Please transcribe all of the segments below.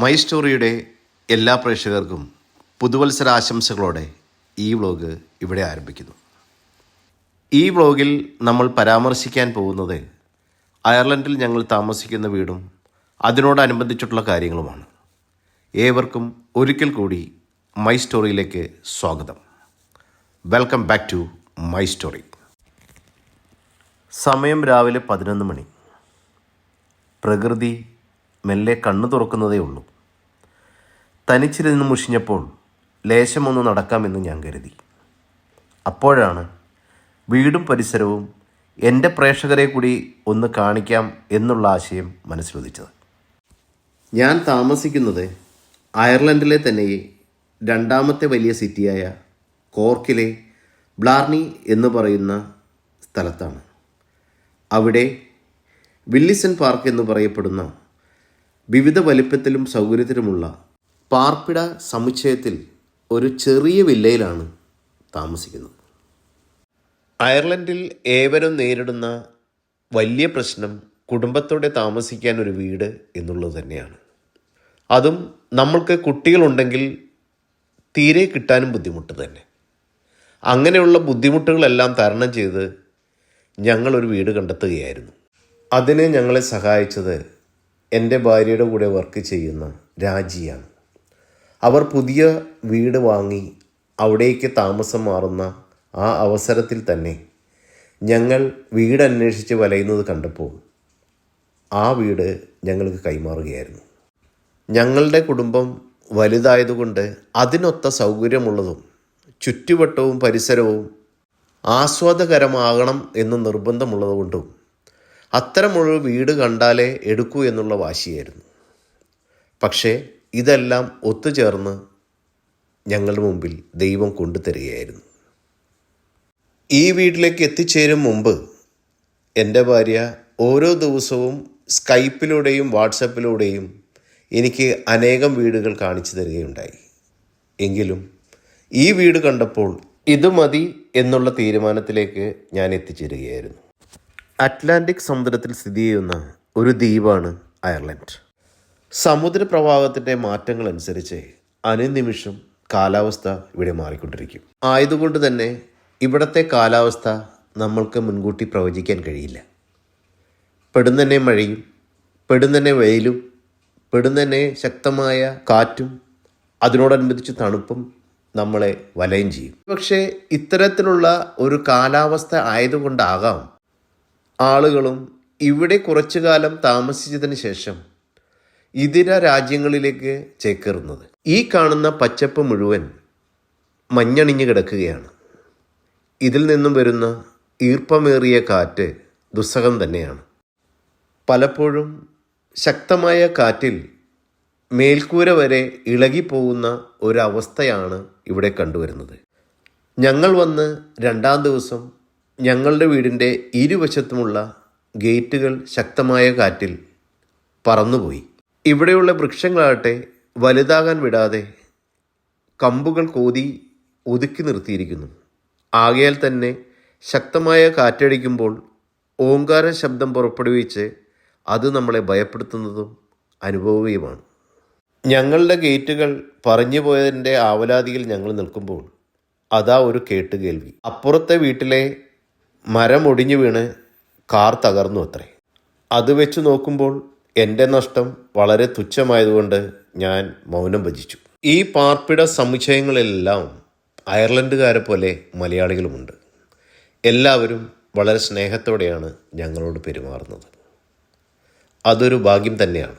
My സ്റ്റോറിയുടെ എല്ലാ പ്രേക്ഷകർക്കും പുതുവത്സര ആശംസകളോടെ ഈ വ്ലോഗ് ഇവിടെ ആരംഭിക്കുന്നു. ഈ വ്ലോഗിൽ നമ്മൾ പരാമർശിക്കാൻ പോകുന്നത് അയർലൻഡിൽ ഞങ്ങൾ താമസിക്കുന്ന വീടും അതിനോടനുബന്ധിച്ചിട്ടുള്ള കാര്യങ്ങളുമാണ്. ഏവർക്കും ഒരിക്കൽ കൂടി മൈ സ്റ്റോറിയിലേക്ക് സ്വാഗതം. Welcome back to my story. സമയം രാവിലെ 11 മണി. പ്രകൃതി മെല്ലെ കണ്ണു തുറക്കുന്നതേ ഉള്ളൂ. തനിച്ചിരുന്ന് മുഷിഞ്ഞപ്പോൾ ലേശമൊന്ന് നടക്കാമെന്ന് ഞാൻ കരുതി. അപ്പോഴാണ് വീടും പരിസരവും എൻ്റെ പ്രേക്ഷകരെ കൂടി ഒന്ന് കാണിക്കാം എന്നുള്ള ആശയം മനസ്സിലുദിച്ചത്. ഞാൻ താമസിക്കുന്നത് അയർലൻഡിലെ തന്നെ രണ്ടാമത്തെ വലിയ സിറ്റിയായ കോർക്കിലെ ബ്ലാർണി എന്ന് പറയുന്ന സ്ഥലത്താണ്. അവിടെ വില്ലിസൺ പാർക്ക് എന്ന് പറയപ്പെടുന്ന വിവിധ വലിപ്പത്തിലും സൗകര്യത്തിലുമുള്ള പാർപ്പിട സമുച്ചയത്തിൽ ഒരു ചെറിയ വില്ലയിലാണ് താമസിക്കുന്നത്. അയർലൻഡിൽ ഏവരും നേരിടുന്ന വലിയ പ്രശ്നം കുടുംബത്തോടെ താമസിക്കാൻ ഒരു വീട് എന്നുള്ളത് തന്നെയാണ്. അതും നമ്മൾക്ക് കുട്ടികളുണ്ടെങ്കിൽ തീരെ കിട്ടാനും ബുദ്ധിമുട്ട് തന്നെ. അങ്ങനെയുള്ള ബുദ്ധിമുട്ടുകളെല്ലാം തരണം ചെയ്ത് ഞങ്ങളൊരു വീട് കണ്ടെത്തുകയായിരുന്നു. അതിന് ഞങ്ങളെ സഹായിച്ചത് എൻ്റെ ഭാര്യയുടെ കൂടെ വർക്ക് ചെയ്യുന്ന രാജിയാണ്. അവർ പുതിയ വീട് വാങ്ങി അവിടേക്ക് താമസം മാറുന്ന ആ അവസരത്തിൽ തന്നെ ഞങ്ങൾ വീട് അന്വേഷിച്ച് വലയുന്നത് കണ്ടപ്പോൾ ആ വീട് ഞങ്ങൾക്ക് കൈമാറുകയായിരുന്നു. ഞങ്ങളുടെ കുടുംബം വലുതായതുകൊണ്ട് അതിനൊത്ത സൗകര്യമുള്ളതും ചുറ്റുവട്ടവും പരിസരവും ആസ്വാദകരമാകണം എന്ന് നിർബന്ധമുള്ളതുകൊണ്ടും അത്തരമൊരു വീട് കണ്ടാലേ എടുക്കൂ എന്നുള്ള വാശിയായിരുന്നു. പക്ഷേ ഇതെല്ലാം ഒത്തുചേർന്ന് ഞങ്ങളുടെ മുമ്പിൽ ദൈവം കൊണ്ടുതരികയായിരുന്നു. ഈ വീട്ടിലേക്ക് എത്തിച്ചേരും മുമ്പ് എൻ്റെ ഭാര്യ ഓരോ ദിവസവും സ്കൈപ്പിലൂടെയും വാട്സപ്പിലൂടെയും എനിക്ക് അനേകം വീടുകൾ കാണിച്ചു തരികയുണ്ടായി. എങ്കിലും ഈ വീട് കണ്ടപ്പോൾ ഇത് മതി എന്നുള്ള തീരുമാനത്തിലേക്ക് ഞാൻ എത്തിച്ചേരുകയായിരുന്നു. അറ്റ്ലാന്റിക് സമുദ്രത്തിൽ സ്ഥിതി ചെയ്യുന്ന ഒരു ദ്വീപാണ് അയർലൻഡ്. സമുദ്രപ്രവാഹത്തിൻ്റെ മാറ്റങ്ങൾ അനുസരിച്ച് അനുനിമിഷം കാലാവസ്ഥ ഇവിടെ മാറിക്കൊണ്ടിരിക്കും. ആയതുകൊണ്ട് തന്നെ ഇവിടുത്തെ കാലാവസ്ഥ നമ്മൾക്ക് മുൻകൂട്ടി പ്രവചിക്കാൻ കഴിയില്ല. പെടുന്നന്നെ മഴയും പെടുന്നന്നെ വെയിലും പെടുന്നന്നെ ശക്തമായ കാറ്റും അതിനോടനുബന്ധിച്ച് തണുപ്പും നമ്മളെ വലയം ചെയ്യും. പക്ഷേ ഇത്തരത്തിലുള്ള ഒരു കാലാവസ്ഥ ആയതുകൊണ്ടാകാം ആളുകളും ഇവിടെ കുറച്ചു കാലം താമസിച്ചതിന് ശേഷം ഇതര രാജ്യങ്ങളിലേക്ക് ചേക്കേറുന്നത്. ഈ കാണുന്ന പച്ചപ്പ് മുഴുവൻ മഞ്ഞണിഞ്ഞു കിടക്കുകയാണ്. ഇതിൽ നിന്നും വരുന്ന ഈർപ്പമേറിയ കാറ്റ് ദുസ്സഹം തന്നെയാണ്. പലപ്പോഴും ശക്തമായ കാറ്റിൽ മേൽക്കൂര വരെ ഇളകിപ്പോകുന്ന ഒരവസ്ഥയാണ് ഇവിടെ കണ്ടുവരുന്നത്. ഞങ്ങൾ വന്ന് 2-ാം ദിവസം ഞങ്ങളുടെ വീടിൻ്റെ ഇരുവശത്തുമുള്ള ഗേറ്റുകൾ ശക്തമായ കാറ്റിൽ പറന്നുപോയി. ഇവിടെയുള്ള വൃക്ഷങ്ങളാകട്ടെ വലുതാകാൻ വിടാതെ കമ്പുകൾ കോതി ഒതുക്കി നിർത്തിയിരിക്കുന്നു. ആകയാൽ തന്നെ ശക്തമായ കാറ്റടിക്കുമ്പോൾ ഓങ്കാര ശബ്ദം പുറപ്പെടുവിച്ച് അത് നമ്മളെ ഭയപ്പെടുത്തുന്നതും അനുഭവീയമാണ്. ഞങ്ങളുടെ ഗേറ്റുകൾ പറഞ്ഞു പോയതിൻ്റെ ആവലാതിയിൽ ഞങ്ങൾ നിൽക്കുമ്പോൾ അതാ ഒരു കേട്ടുകേൾവി. അപ്പുറത്തെ വീട്ടിലെ മരം ഒടിഞ്ഞു വീണ് കാർ തകർന്നു അത്രേ. അത് വെച്ച് നോക്കുമ്പോൾ എൻ്റെ നഷ്ടം വളരെ തുച്ഛമായതുകൊണ്ട് ഞാൻ മൗനം ഭജിച്ചു. ഈ പാർപ്പിട സമുച്ചയങ്ങളെല്ലാം അയർലൻഡുകാരെ പോലെ മലയാളികളുമുണ്ട്. എല്ലാവരും വളരെ സ്നേഹത്തോടെയാണ് ഞങ്ങളോട് പെരുമാറുന്നത്. അതൊരു ഭാഗ്യം തന്നെയാണ്.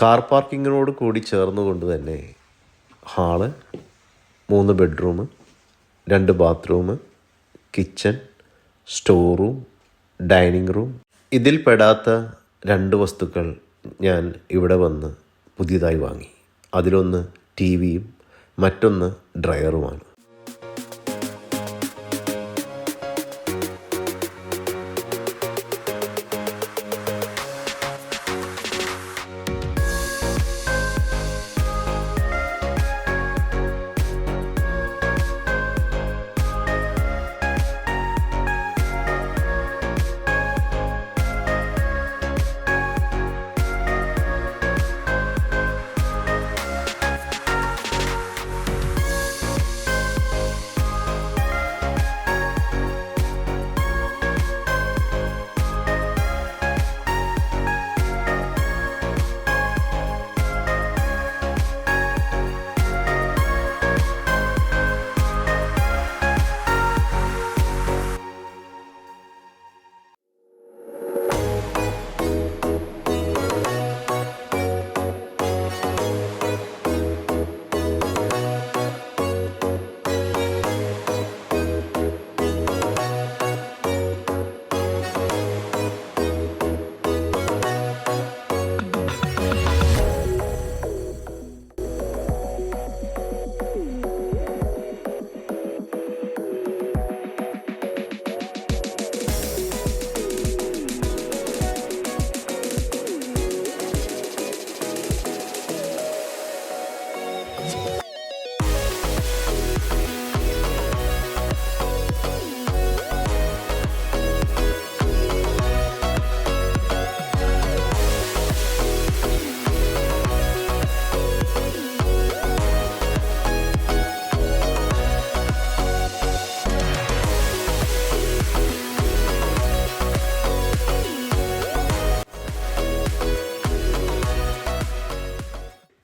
കാർ പാർക്കിങ്ങിനോട് കൂടി ചേർന്നുകൊണ്ട് തന്നെ hall, 3 bedroom, 2 bathroom, kitchen, store room, dining room. ഇതിൽ പെടാത്ത 2 വസ്തുക്കൾ ഞാൻ ഇവിടെ വന്ന് പുതിയതായി വാങ്ങി. അതിലൊന്ന് ടി വിയും മറ്റൊന്ന് ഡ്രയറുമാണ്.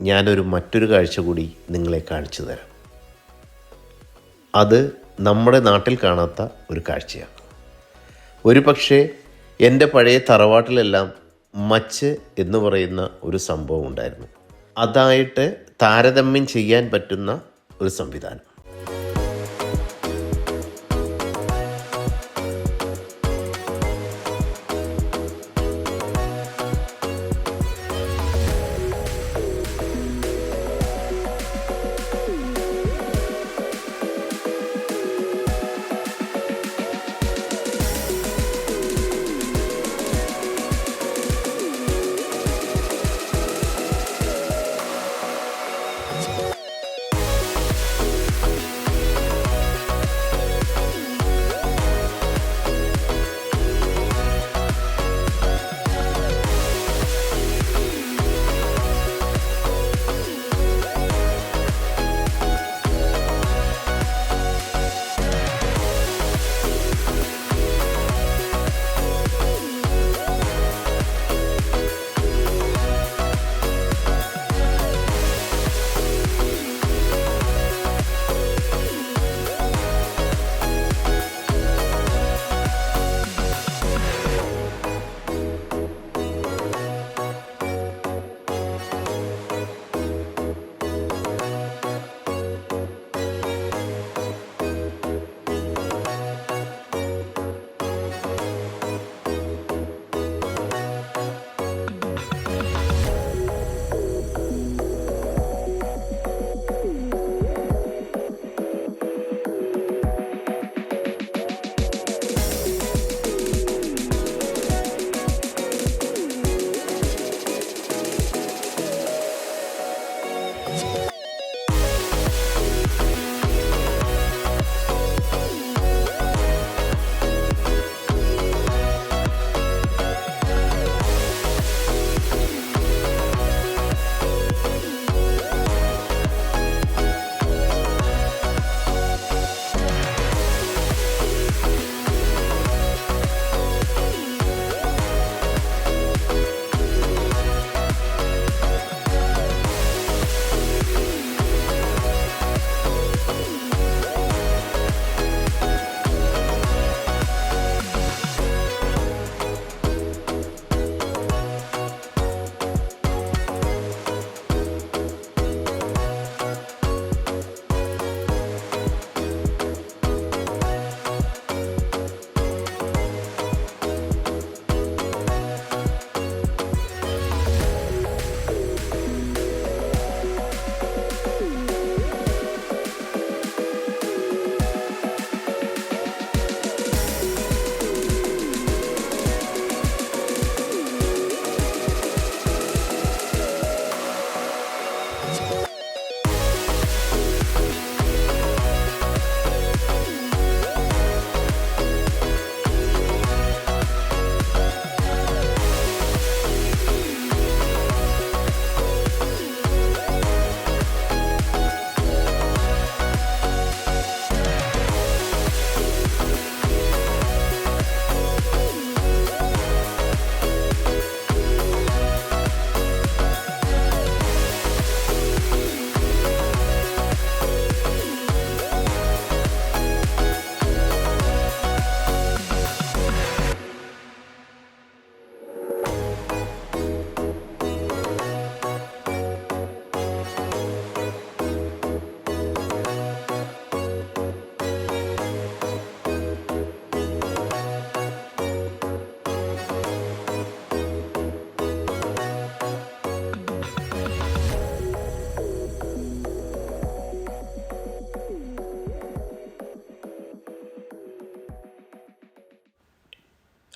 ഞാനൊരു മറ്റൊരു കാഴ്ച കൂടി നിങ്ങളെ കാണിച്ചു തരാം. അത് നമ്മുടെ നാട്ടിൽ കാണാത്ത ഒരു കാഴ്ചയാണ്. ഒരു പക്ഷേ എൻ്റെ പഴയ തറവാട്ടിലെല്ലാം മച്ച് എന്ന് പറയുന്ന ഒരു സംഭവം ഉണ്ടായിരുന്നു. അതായിട്ട് താരതമ്യം ചെയ്യാൻ പറ്റുന്ന ഒരു സംവിധാനം.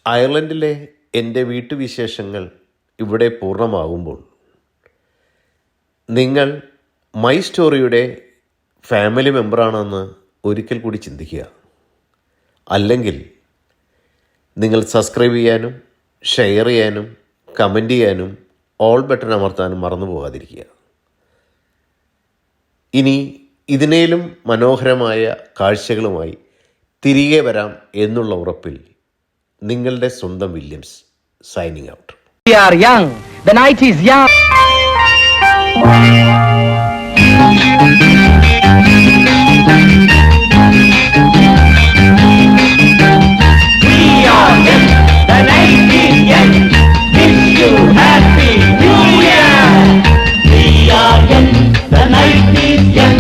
അയർലൻഡിലെ എൻ്റെ വീട്ടുവിശേഷങ്ങൾ ഇവിടെ പൂർണ്ണമാകുമ്പോൾ നിങ്ങൾ മൈ സ്റ്റോറിയുടെ ഫാമിലി മെമ്പറാണെന്ന് ഒരിക്കൽ കൂടി ചിന്തിക്കുക. അല്ലെങ്കിൽ നിങ്ങൾ സബ്സ്ക്രൈബ് ചെയ്യാനും ഷെയർ ചെയ്യാനും കമൻറ്റ് ചെയ്യാനും ഓൾ ബട്ടൺ അമർത്താനും മറന്നു പോകാതിരിക്കുക. ഇനി ഇതിനേലും മനോഹരമായ കാഴ്ചകളുമായി തിരികെ വരാം എന്നുള്ള ഉറപ്പിൽ നിങ്ങളുടെ സ്വന്തം Williams signing out. We are young. The night is young. We are young. The night is young. Wish you happy New Year. We are young. The night is young.